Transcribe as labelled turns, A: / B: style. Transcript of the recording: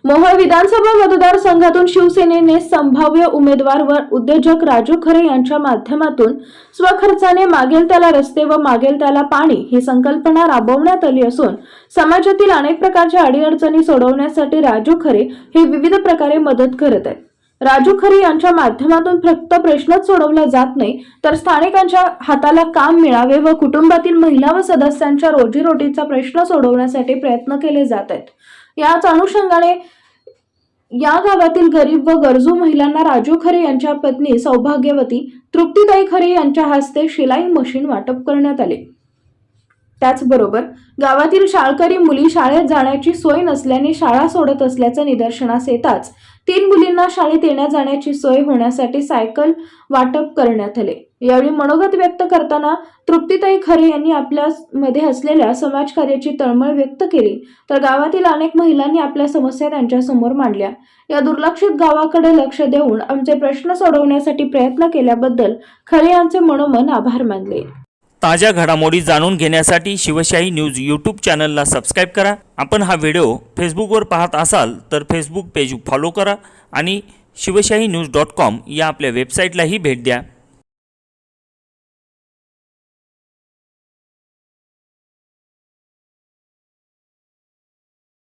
A: मोहोळ विधानसभा मतदारसंघातून शिवसेनेने संभाव्य उमेदवार व उद्योजक राजू खरे यांच्या माध्यमातून स्वखर्चाने मागेल त्याला रस्ते व मागेल त्याला पाणी ही संकल्पना राबवण्यात आली असून समाजातील अनेक प्रकारच्या अडीअडचणी सोडवण्यासाठी राजू खरे हे विविध प्रकारे मदत करत आहेत। राजू खरे यांच्या माध्यमातून फक्त प्रश्नच सोडवला जात नाही तर स्थानिकांच्या हाताला काम मिळावे व कुटुंबातील महिला व सदस्यांच्या रोजीरोटीचा प्रश्न सोडवण्यासाठी प्रयत्न केले जात आहेत। याच अनुषंगाने या गावातील गरीब व गरजू महिलांना राजू खरे यांच्या पत्नी सौभाग्यवती तृप्तीताई खरे यांच्या हस्ते शिलाई मशीन वाटप करण्यात आले। त्याचबरोबर गावातील शाळकरी मुली शाळेत जाण्याची सोय नसल्याने शाळा सोडत असल्याचे निदर्शनास येताच 3 मुलींना शाळेत येण्या जाण्याची सोय होण्यासाठी सायकल वाटप करण्यात आले। यावेळी मनोगत व्यक्त करताना तृप्तीताई खरे यांनी आपल्या मध्ये असलेल्या समाजकार्याची तळमळ व्यक्त केली तर गावातील अनेक महिलांनी आपल्या समस्या त्यांच्या समोर मांडल्या। या दुर्लक्षित गावाकडे लक्ष देऊन आमचे प्रश्न सोडवण्यासाठी प्रयत्न केल्याबद्दल खरे यांचे मनोमन आभार मानले।
B: ताज्या घडामोडी जाणून घेण्यासाठी शिवशाही न्यूज यूट्यूब चॅनलला सबस्क्राइब करा। आपण हा व्हिडिओ फेसबुकवर पाहत असाल तर फेसबुक पेज फॉलो करा आणि शिवशाहीन्यूज.com या आपल्या वेबसाईटलाही भेट द्या।